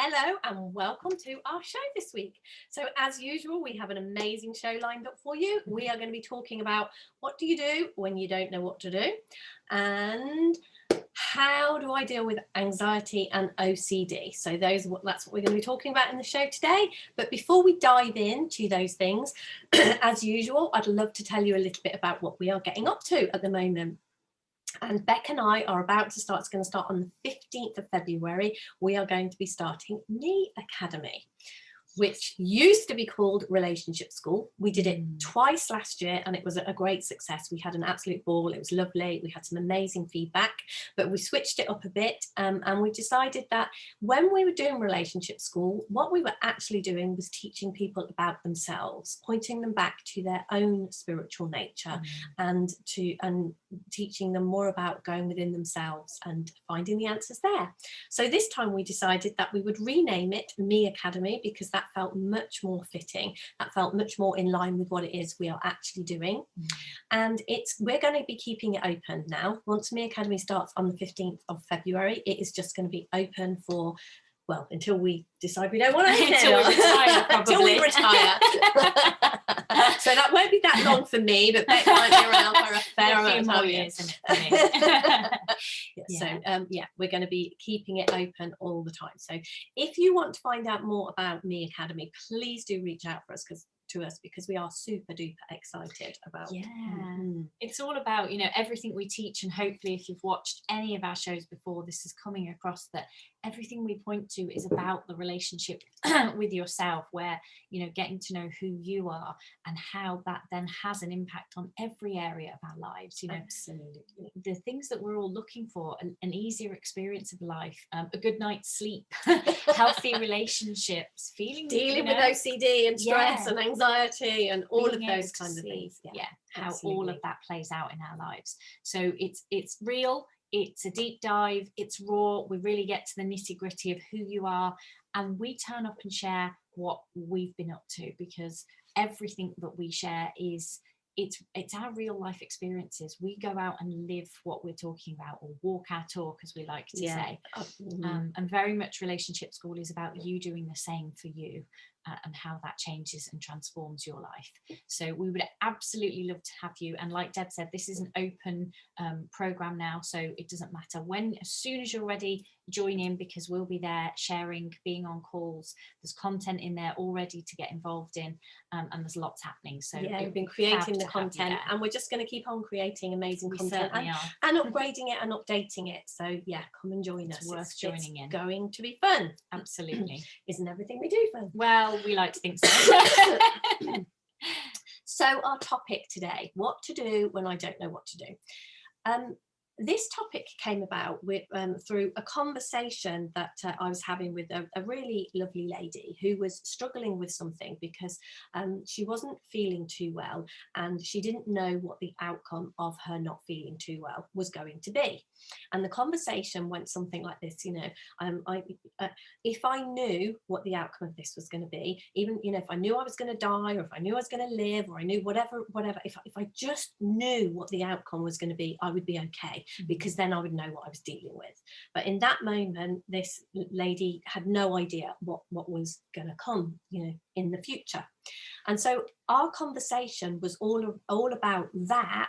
Hello and welcome to our show this week. So as usual, we have an amazing show lined up for you. We are going to be talking about what do you do when you don't know what to do, and how do I deal with anxiety and OCD. So that's what we're going to be talking about in the show today. But before we dive into those things, as usual, I'd love to tell you a little bit about what we are getting up to at the moment. And Beck and I are about to start. It's going to start on the 15th of February. We are going to be starting Me Academy, which used to be called Relationship School. We did it twice last year and it was a great success. We had an absolute ball. It was lovely. We had some amazing feedback, but we switched it up a bit and we decided that when we were doing Relationship School, what we were actually doing was teaching people about themselves, pointing them back to their own spiritual nature and teaching them more about going within themselves and finding the answers there. So this time we decided that we would rename it Me Academy because that felt much more fitting. That felt much more in line with what it is we are actually doing. And we're going to be keeping it open now. Once Me Academy starts on the 15th of February, it is just going to be open for, well, until we decide we don't want to until we retire, probably. Until we retire. So that won't be that long for me, but Beck might be around for a fair amount of more time. years for me. So we're going to be keeping it open all the time. So if you want to find out more about Me Academy, please do reach out to us because we are super duper excited about It's all about, everything we teach, and hopefully if you've watched any of our shows before, this is coming across that everything we point to is about the relationship with yourself, where getting to know who you are and how that then has an impact on every area of our lives. Absolutely. The things that we're all looking for: an easier experience of life, a good night's sleep, healthy relationships, dealing with OCD and stress and anxiety and all of being those kind of things. How all of that plays out in our lives. So it's real, it's a deep dive, it's raw. We really get to the nitty-gritty of who you are, and we turn up and share what we've been up to, because everything that we share is it's our real life experiences. We go out and live what we're talking about, or walk our talk, as we like to say. And very much Relationship School is about you doing the same for you, and how that changes and transforms your life. So we would absolutely love to have you. And like Deb said, this is an open program now, so it doesn't matter when. As soon as you're ready, join in, because we'll be there sharing, being on calls. There's content in there already to get involved in, and there's lots happening. So we've been creating the content, and we're just going to keep on creating amazing content and upgrading it and updating it. So come and join us. It's worth joining in. Going to be fun. Absolutely. Isn't everything we do fun? Well, we like to think so. So our topic today: what to do when I don't know what to do. This topic came about through a conversation that I was having with a really lovely lady who was struggling with something because she wasn't feeling too well, and she didn't know what the outcome of her not feeling too well was going to be. And the conversation went something like this: if I knew what the outcome of this was going to be, even if I knew I was going to die, or if I knew I was going to live, or I knew whatever, if I just knew what the outcome was going to be, I would be okay, because then I would know what I was dealing with. But in that moment, this lady had no idea what was going to come, in the future. And so our conversation was all about that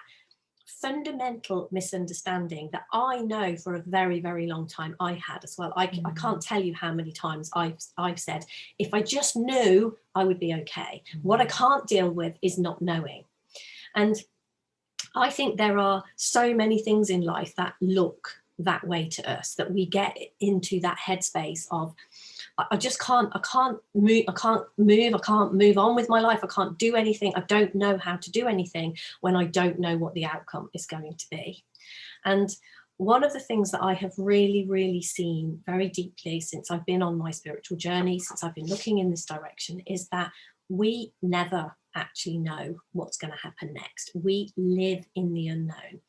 fundamental misunderstanding that I know for a very, very long time I had as well. I can't tell you how many times I've said, if I just knew, I would be okay. What I can't deal with is not knowing. And I think there are so many things in life that look that way to us, that we get into that headspace of, I can't move on with my life. I can't do anything. I don't know how to do anything when I don't know what the outcome is going to be. And one of the things that I have really, really seen very deeply since I've been on my spiritual journey, since I've been looking in this direction, is that we never actually know what's going to happen next. We live in the unknown.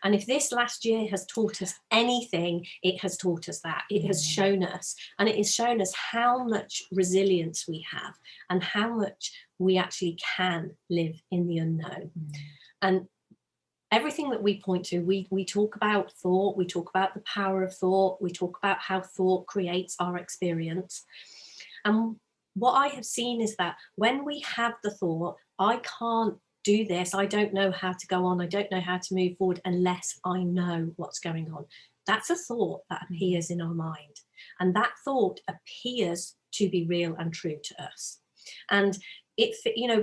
And if this last year has taught us anything, it has taught us that. It has shown us, and it has shown us how much resilience we have and how much we actually can live in the unknown. And everything that we point to, we talk about thought, we talk about the power of thought, we talk about how thought creates our experience. And what I have seen is that when we have the thought, I can't do this, I don't know how to go on, I don't know how to move forward unless I know what's going on. That's a thought that appears in our mind. And that thought appears to be real and true to us. And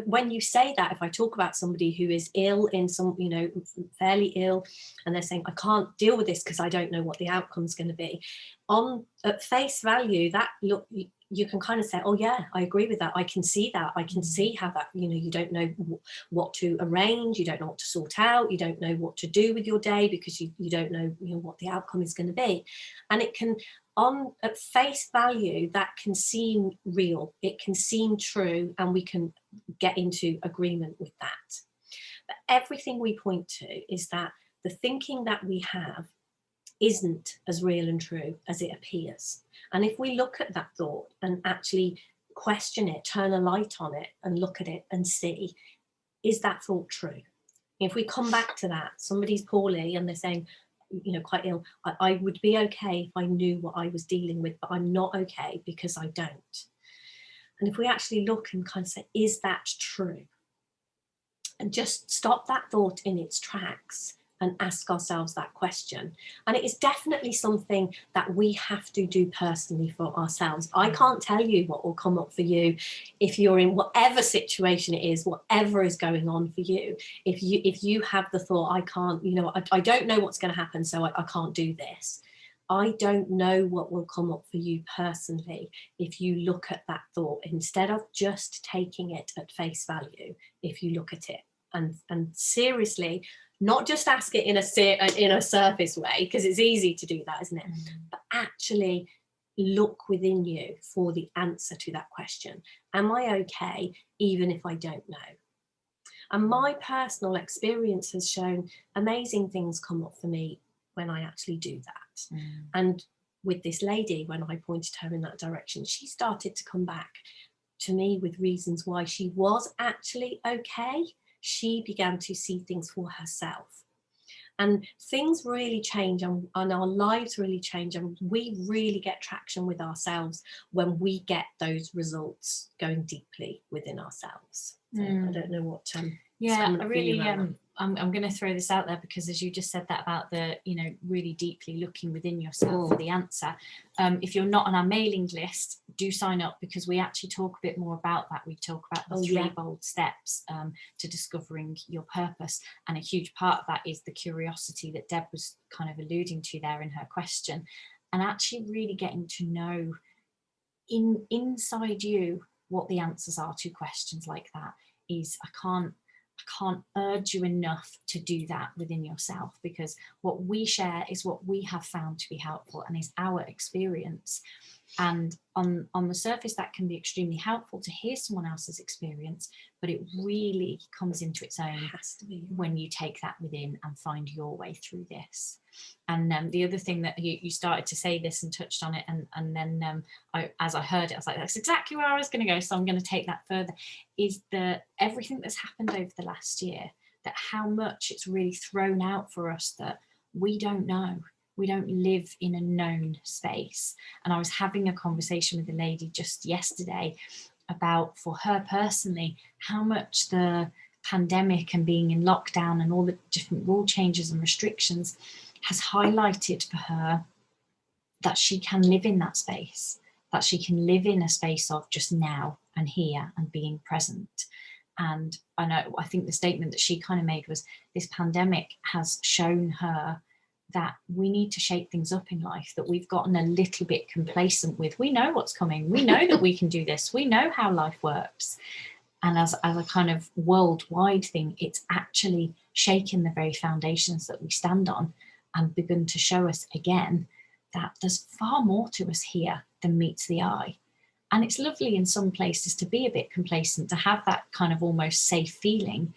when you say that, if I talk about somebody who is ill in some, fairly ill, and they're saying, I can't deal with this because I don't know what the outcome's going to be, at face value, that look, you can kind of say, oh yeah, I agree with that. I can see that. I can see how that, you don't know what to arrange. You don't know what to sort out. You don't know what to do with your day because you don't know, what the outcome is going to be. And it can, at face value, that can seem real. It can seem true, and we can get into agreement with that. But everything we point to is that the thinking that we have isn't as real and true as it appears. And if we look at that thought and actually question it, turn a light on it and look at it and see, is that thought true? If we come back to that, somebody's poorly and they're saying, quite ill, I would be okay if I knew what I was dealing with, but I'm not okay because I don't. And if we actually look and kind of say, is that true? And just stop that thought in its tracks and ask ourselves that question. And it is definitely something that we have to do personally for ourselves. I can't tell you what will come up for you if you're in whatever situation it is, whatever is going on for you. If you have the thought, I can't, I don't know what's going to happen, so I can't do this. I don't know what will come up for you personally if you look at that thought, instead of just taking it at face value. If you look at it and seriously, not just ask it in a surface way, because it's easy to do that, isn't it? But actually look within you for the answer to that question. Am I okay even if I don't know? And my personal experience has shown amazing things come up for me when I actually do that. And with this lady, when I pointed her in that direction, she started to come back to me with reasons why she was actually okay. She began to see things for herself. And things really change, and our lives really change, and we really get traction with ourselves when we get those results going deeply within ourselves. So I don't know what I really I'm going to throw this out there, because as you just said that about the really deeply looking within yourself for the answer. If you're not on our mailing list, do sign up, because we actually talk a bit more about that. We talk about the three bold steps to discovering your purpose, and a huge part of that is the curiosity that Deb was kind of alluding to there in her question, and actually really getting to know inside you what the answers are to questions like that. I can't urge you enough to do that within yourself, because what we share is what we have found to be helpful and is our experience. And on the surface, that can be extremely helpful to hear someone else's experience, but it really comes into its own when you take that within and find your way through this. And the other thing that you started to say this and touched on it, and then as I heard it, I was like, that's exactly where I was going to go, so I'm going to take that further, is that everything that's happened over the last year, that how much it's really thrown out for us that we don't know. We don't live in a known space. And I was having a conversation with a lady just yesterday about, for her personally, how much the pandemic and being in lockdown and all the different rule changes and restrictions has highlighted for her that she can live in that space, that she can live in a space of just now and here and being present. And I think the statement that she kind of made was, this pandemic has shown her that we need to shake things up in life, that we've gotten a little bit complacent with. We know what's coming. We know that we can do this. We know how life works. And as a kind of worldwide thing, it's actually shaken the very foundations that we stand on and begun to show us again that there's far more to us here than meets the eye. And it's lovely in some places to be a bit complacent, to have that kind of almost safe feeling.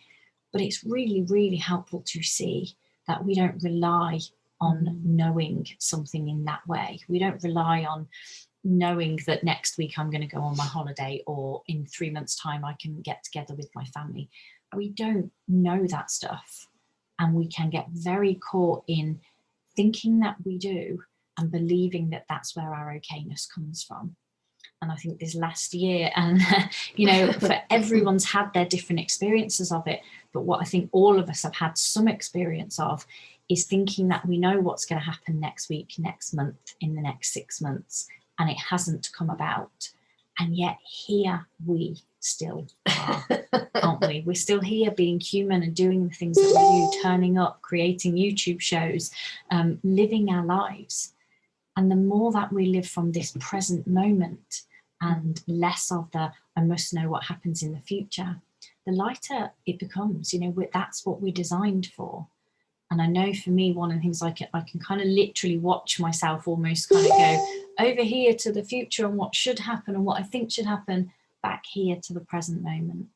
But it's really, really helpful to see that we don't rely on knowing something in that way. We don't rely on knowing that next week I'm going to go on my holiday, or in 3 months' time I can get together with my family. We don't know that stuff. And we can get very caught in thinking that we do and believing that that's where our okayness comes from. And I think this last year, and you know, for everyone's had their different experiences of it, but what I think all of us have had some experience of is thinking that we know what's going to happen next week, next month, in the next 6 months, and it hasn't come about. And yet here we still are, aren't we? We're still here being human and doing the things that we do, turning up, creating YouTube shows, living our lives. And the more that we live from this present moment and less of the, I must know what happens in the future, the lighter it becomes. You know, that's what we're designed for. And I know for me, one of the things I can kind of literally watch myself almost kind of go over here to the future and what should happen and what I think should happen, back here to the present moment.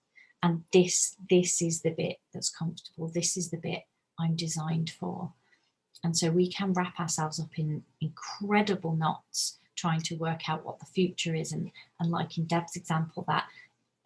And this is the bit that's comfortable. This is the bit I'm designed for. And so we can wrap ourselves up in incredible knots trying to work out what the future is. And like in Deb's example, that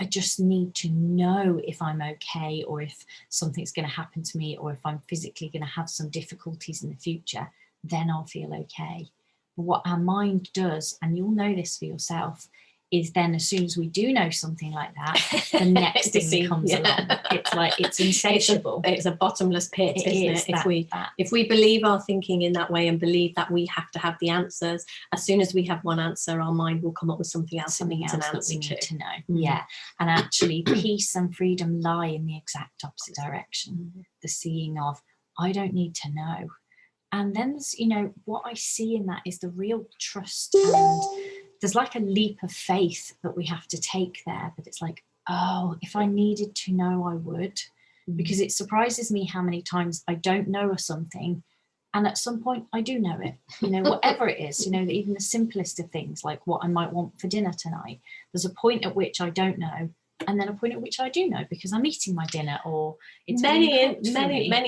I just need to know if I'm okay, or if something's going to happen to me, or if I'm physically going to have some difficulties in the future, then I'll feel okay. But what our mind does, and you'll know this for yourself, is then as soon as we do know something like that, the next thing comes along. It's like, it's insatiable. It's a bottomless pit, isn't it? If we believe our thinking in that way and believe that we have to have the answers, as soon as we have one answer, our mind will come up with something else that we need to know. Yeah. And actually peace and freedom lie in the exact opposite direction. The seeing of, I don't need to know. And then there's, you know, what I see in that is the real trust, and there's like a leap of faith that we have to take there. But it's like, oh, if I needed to know, I would. Because it surprises me how many times I don't know something, and at some point I do know it. You know, whatever it is, you know, even the simplest of things, like what I might want for dinner tonight. There's a point at which I don't know, and then a point at which I do know because I'm eating my dinner, or it's many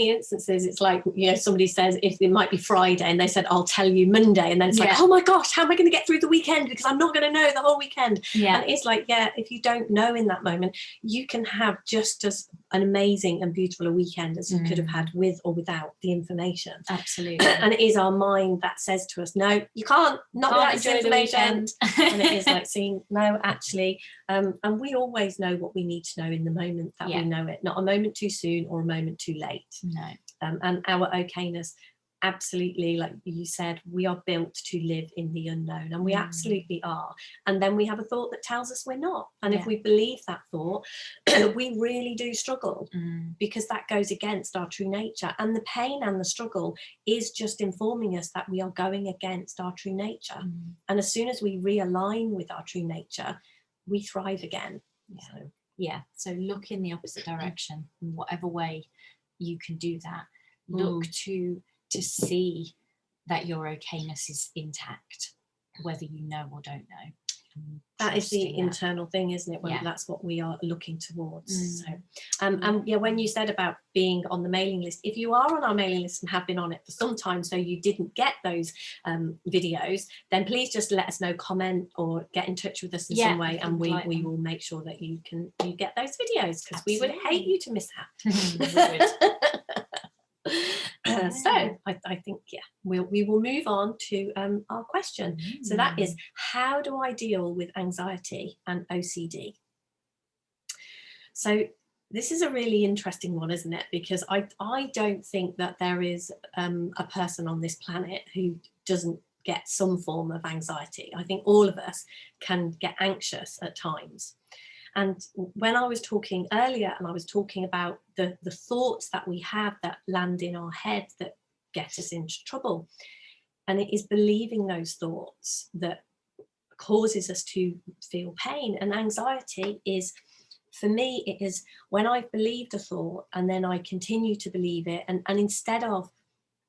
instances. It's like, you know, somebody says if it might be Friday and they said, I'll tell you Monday, and then it's like, oh my gosh, how am I going to get through the weekend, because I'm not going to know the whole weekend. And it's like, if you don't know in that moment, you can have just as an amazing and beautiful a weekend as you could have had with or without the information. Absolutely. And it is our mind that says to us, no, you can't, not without this information. And it is like saying, no, actually, and we always know what we need to know in the moment that we know it, not a moment too soon or a moment too late. No. And our okayness, absolutely, like you said, we are built to live in the unknown, and we absolutely are. And then we have a thought that tells us we're not. And if we believe that thought, we really do struggle, because that goes against our true nature. And the pain and the struggle is just informing us that we are going against our true nature. And as soon as we realign with our true nature, we thrive again. So look in the opposite direction in whatever way you can do that. Look to see that your okayness is intact, whether you know or don't know. That is the internal thing, isn't it? That's what we are looking towards. So, and when you said about being on the mailing list, if you are on our mailing list and have been on it for some time, so you didn't get those videos, then please just let us know, comment, or get in touch with us in some way, and we will make sure that you get those videos, because we would hate you to miss out. So I think we will move on to our question. So that is, how do I deal with anxiety and OCD? So this is a really interesting one, isn't it? Because I don't think that there is a person on this planet who doesn't get some form of anxiety. I think all of us can get anxious at times. And when I was talking earlier, and I was talking about the thoughts that we have that land in our head that get us into trouble, and it is believing those thoughts that causes us to feel pain. And anxiety is, for me, it is when I've believed a thought and then I continue to believe it, and instead of,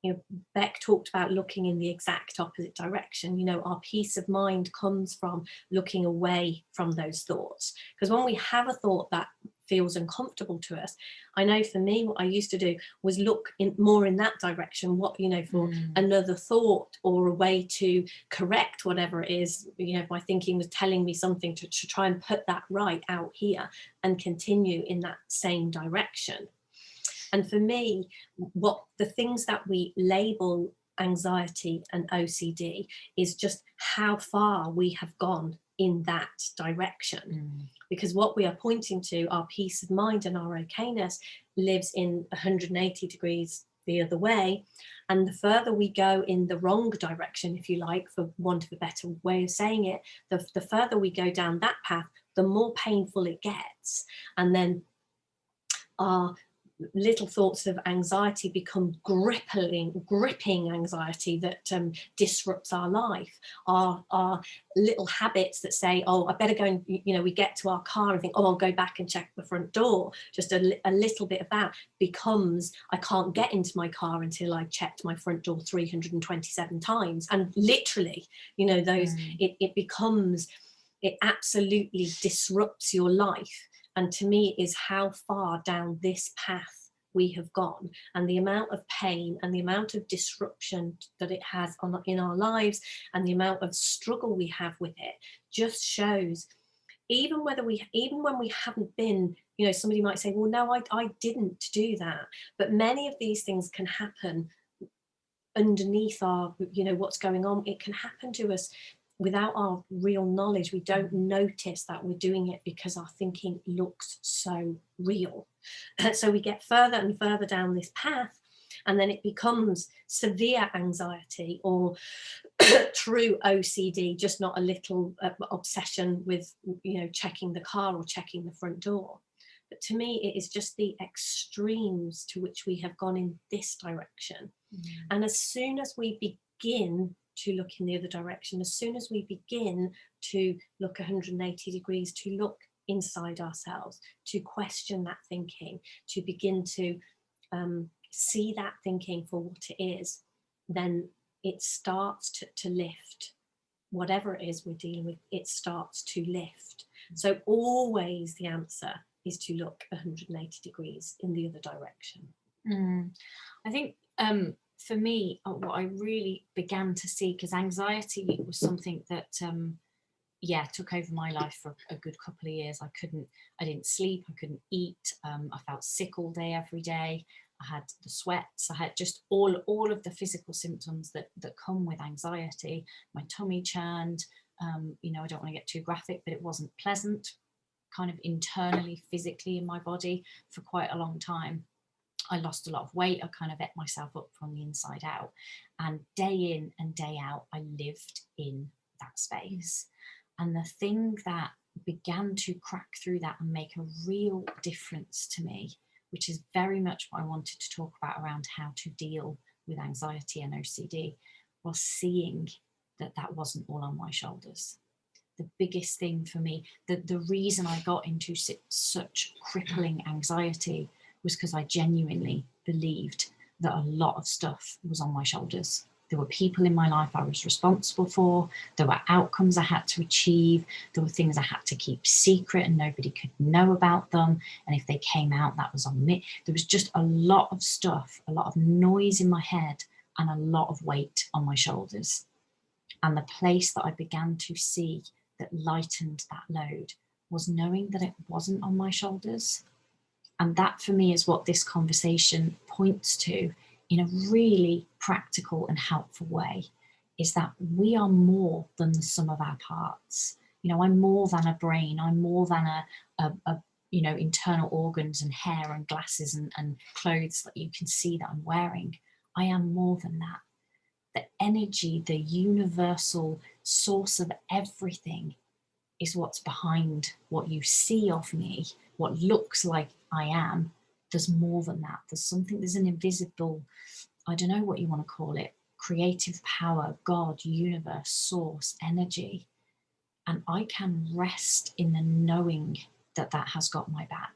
you know, Beck talked about looking in the exact opposite direction. You know, our peace of mind comes from looking away from those thoughts. Because when we have a thought that feels uncomfortable to us, I know for me, what I used to do was look more in that direction, what, you know, for another thought or a way to correct whatever it is, you know, if my thinking was telling me something, to try and put that right out here and continue in that same direction. And for me, what the things that we label anxiety and OCD is just how far we have gone in that direction. Because what we are pointing to, our peace of mind and our okayness, lives in 180 degrees the other way. And the further we go in the wrong direction, if you like, for want of a better way of saying it, the further we go down that path, the more painful it gets. And then our little thoughts of anxiety become gripping anxiety that disrupts our life. Our little habits that say, oh, I better go and, we get to our car and think, oh, I'll go back and check the front door. Just a little bit of that becomes, I can't get into my car until I checked my front door 327 times. And literally, those, it becomes, it absolutely disrupts your life. And to me, is how far down this path we have gone, and the amount of pain and the amount of disruption that it has in our lives, and the amount of struggle we have with it, just shows, even when we haven't been, somebody might say, well, no, I didn't do that. But many of these things can happen underneath our, what's going on. It can happen to us without our real knowledge. We don't notice that we're doing it because our thinking looks so real. So we get further and further down this path, and then it becomes severe anxiety or true OCD, just not a little obsession with, checking the car or checking the front door. But to me, it is just the extremes to which we have gone in this direction. And as soon as we begin to look in the other direction, as soon as we begin to look 180 degrees, to look inside ourselves, to question that thinking, to begin to see that thinking for what it is, then it starts to lift. Whatever it is we're dealing with, it starts to lift. So always the answer is to look 180 degrees in the other direction. I think for me, what I really began to see, because anxiety was something that took over my life for a good couple of years. I didn't sleep, I couldn't eat, I felt sick all day, every day. I had the sweats, I had just all of the physical symptoms that come with anxiety. My tummy churned, I don't want to get too graphic, but it wasn't pleasant, kind of internally, physically in my body for quite a long time. I lost a lot of weight. I kind of ate myself up from the inside out. And day in and day out, I lived in that space. And the thing that began to crack through that and make a real difference to me, which is very much what I wanted to talk about around how to deal with anxiety and OCD, was seeing that wasn't all on my shoulders. The biggest thing for me, the reason I got into such crippling anxiety was because I genuinely believed that a lot of stuff was on my shoulders. There were people in my life I was responsible for. There were outcomes I had to achieve. There were things I had to keep secret and nobody could know about them. And if they came out, that was on me. There was just a lot of stuff, a lot of noise in my head and a lot of weight on my shoulders. And the place that I began to see that lightened that load was knowing that it wasn't on my shoulders. And that for me is what this conversation points to in a really practical and helpful way, is that we are more than the sum of our parts. I'm more than a brain. I'm more than a internal organs and hair and glasses and clothes that you can see that I'm wearing. I am more than that. The energy, the universal source of everything is what's behind what you see of me, what looks like I am. There's more than that. There's an invisible, I don't know what you want to call it, creative power, God, universe, source, energy. And I can rest in the knowing that has got my back.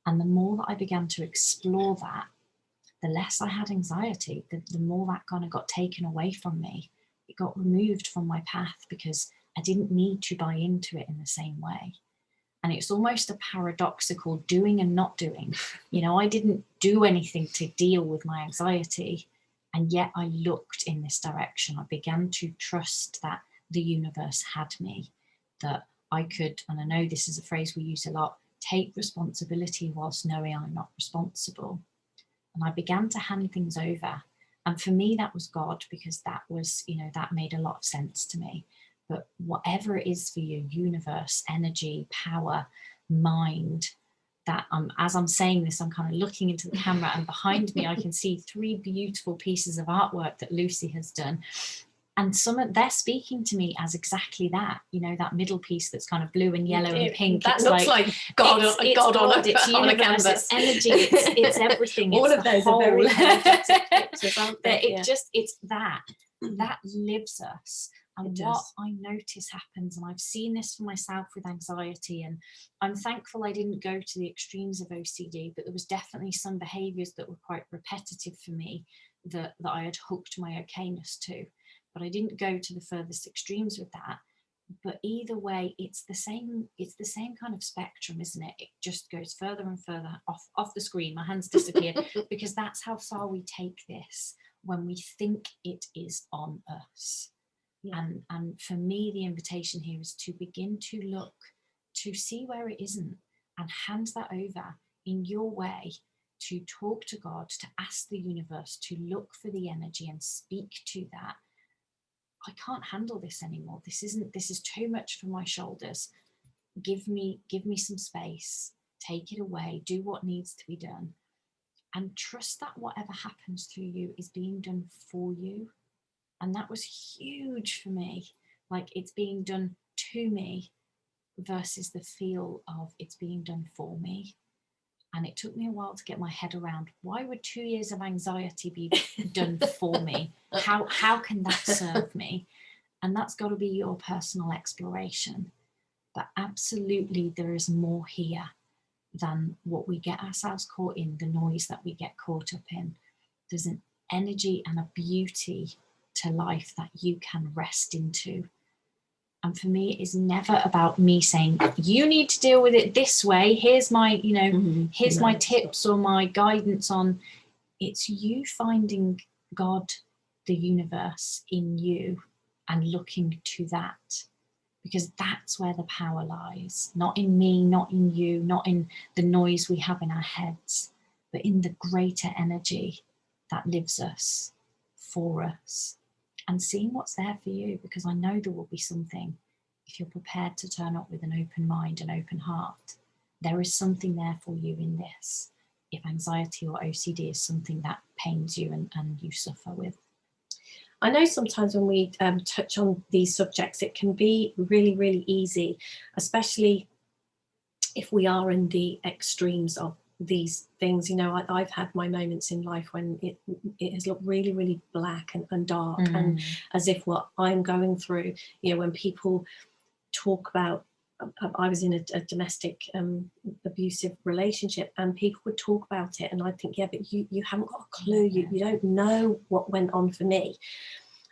And the more that I began to explore that, the less I had anxiety, the more that kind of got taken away from me. It got removed from my path because I didn't need to buy into it in the same way. And it's almost a paradoxical doing and not doing. I didn't do anything to deal with my anxiety, and yet I looked in this direction. I began to trust that the universe had me, that I could, and I know this is a phrase we use a lot, take responsibility whilst knowing I'm not responsible. and I began to hand things over. And for me, that was God, because that was, that made a lot of sense to me. But whatever it is for you, universe, energy, power, mind, that as I'm saying this, I'm kind of looking into the camera, and behind me I can see 3 beautiful pieces of artwork that Lucy has done. And they're speaking to me as exactly that, that middle piece that's kind of blue and yellow and pink. That looks like God, it's God God, it's universe, it's energy, it's everything. All it's of those are very energetic pictures, aren't they? It's that lives us. And what I notice happens, and I've seen this for myself with anxiety, and I'm thankful I didn't go to the extremes of OCD, but there was definitely some behaviours that were quite repetitive for me that I had hooked my okayness to. But I didn't go to the furthest extremes with that. But either way, it's the same kind of spectrum, isn't it? It just goes further and further off the screen. My hands disappear because that's how far we take this when we think it is on us. Yeah. And for me, the invitation here is to begin to look, to see where it isn't, and hand that over in your way, to talk to God, to ask the universe, to look for the energy and speak to that. I can't handle this anymore. This is too much for my shoulders. Give me some space, take it away, do what needs to be done, and trust that whatever happens through you is being done for you. And that was huge for me. Like, it's being done to me versus the feel of it's being done for me. And it took me a while to get my head around, why would 2 years of anxiety be done for me? How can that serve me? And that's got to be your personal exploration. But absolutely, there is more here than what we get ourselves caught in, the noise that we get caught up in. There's an energy and a beauty to life that you can rest into. And for me, it is never about me saying, you need to deal with it this way. Here's my, here's my tips or my guidance on. It's you finding God, the universe in you, and looking to that. Because that's where the power lies. Not in me, not in you, not in the noise we have in our heads, but in the greater energy that lives us, for us. And seeing what's there for you, because I know there will be something if you're prepared to turn up with an open mind and open heart. There is something there for you in this, if anxiety or OCD is something that pains you and you suffer with. I know sometimes when we touch on these subjects, it can be really, really easy, especially if we are in the extremes of these things. I've had my moments in life when it has looked really, really black and dark, and as if what I'm going through, when people talk about, I was in a domestic abusive relationship, and people would talk about it, and I'd think, yeah, but you haven't got a clue. You don't know what went on for me.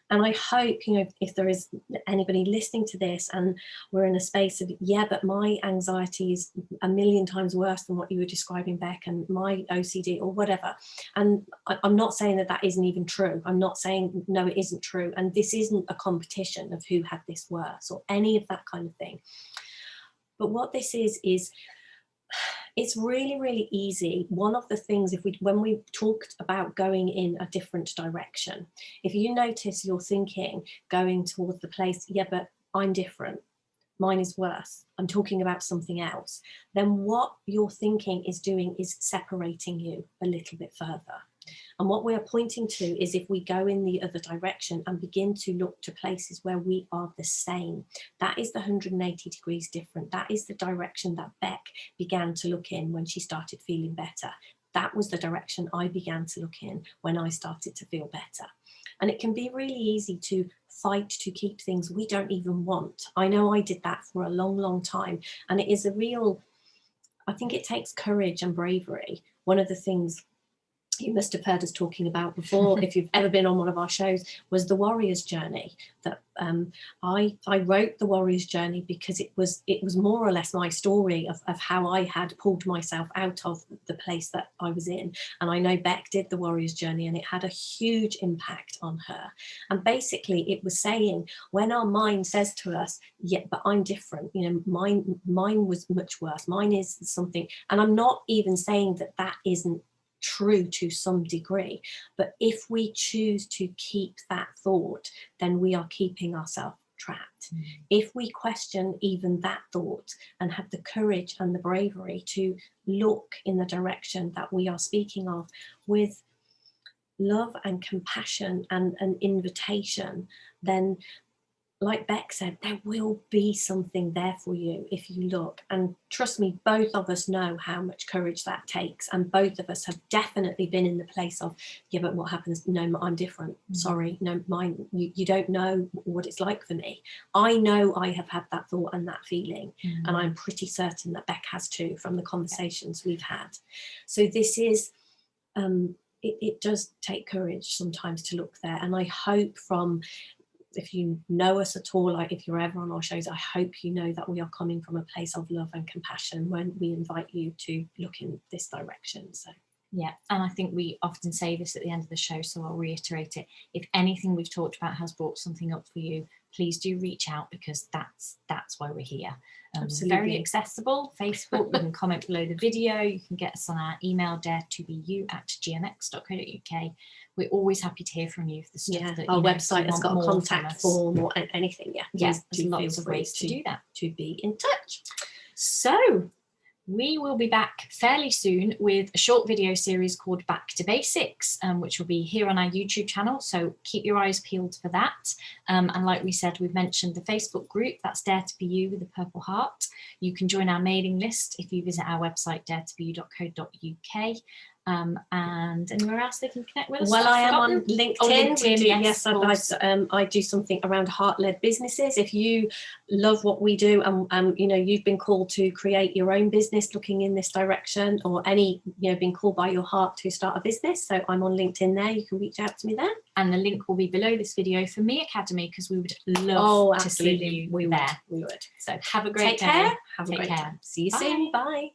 And I hope, if there is anybody listening to this and we're in a space of, yeah, but my anxiety is a million times worse than what you were describing, Beck, and my OCD or whatever. And I'm not saying that isn't even true. I'm not saying, no, it isn't true. And this isn't a competition of who had this worse or any of that kind of thing. But what this is it's really, really easy. One of the things, when we talked about going in a different direction, if you notice you're thinking, going towards the place, yeah, but I'm different, mine is worse, I'm talking about something else, then what you're thinking is doing is separating you a little bit further. And what we're pointing to is, if we go in the other direction and begin to look to places where we are the same, that is the 180 degrees different. That is the direction that Beck began to look in when she started feeling better. That was the direction I began to look in when I started to feel better. And it can be really easy to fight to keep things we don't even want. I know I did that for a long, long time. And it is I think it takes courage and bravery. One of the things you must have heard us talking about before, if you've ever been on one of our shows, was the warrior's journey. That I wrote the warrior's journey because it was more or less my story of how I had pulled myself out of the place that I was in. And I know Beck did the warrior's journey, and it had a huge impact on her. And basically it was saying, when our mind says to us, yeah, but I'm different, mine was much worse, mine is something, and I'm not even saying that isn't true to some degree. But if we choose to keep that thought, then we are keeping ourselves trapped. If we question even that thought and have the courage and the bravery to look in the direction that we are speaking of with love and compassion and an invitation, then, like Beck said, there will be something there for you if you look. And trust me, both of us know how much courage that takes. And both of us have definitely been in the place of, yeah, but what happens? No, I'm different. Sorry, no, mine, you don't know what it's like for me. I know I have had that thought and that feeling. And I'm pretty certain that Beck has too, from the conversations we've had. So this is, it does take courage sometimes to look there. And I hope from, if you know us at all, like if you're ever on our shows, I hope you know that we are coming from a place of love and compassion when we invite you to look in this direction. So yeah, and I think we often say this at the end of the show, so I'll reiterate it. If anything we've talked about has brought something up for you, please do reach out, because that's why we're here. Very accessible. Facebook, you can comment below the video, you can get us on our email, daretobeyou@gmx.co.uk. We're always happy to hear from you if the stuff that our website has got a contact form or anything. Yes, there's lots of ways to do that, to be in touch. So we will be back fairly soon with a short video series called Back to Basics, which will be here on our YouTube channel. So keep your eyes peeled for that. And like we said, we've mentioned the Facebook group, that's Dare to Be You with a purple heart. You can join our mailing list if you visit our website, daretobeyou.co.uk. And anywhere else they can connect with us? Well, I am on LinkedIn. Oh, LinkedIn, yes, I do something around heart-led businesses. If you love what we do and you know, you've been called to create your own business looking in this direction, or any, you know, been called by your heart to start a business, so I'm on LinkedIn there. You can reach out to me there. And the link will be below this video for Me Academy, because we would love to see you there. We would. So have a great day. Have a great time. See you soon. Bye.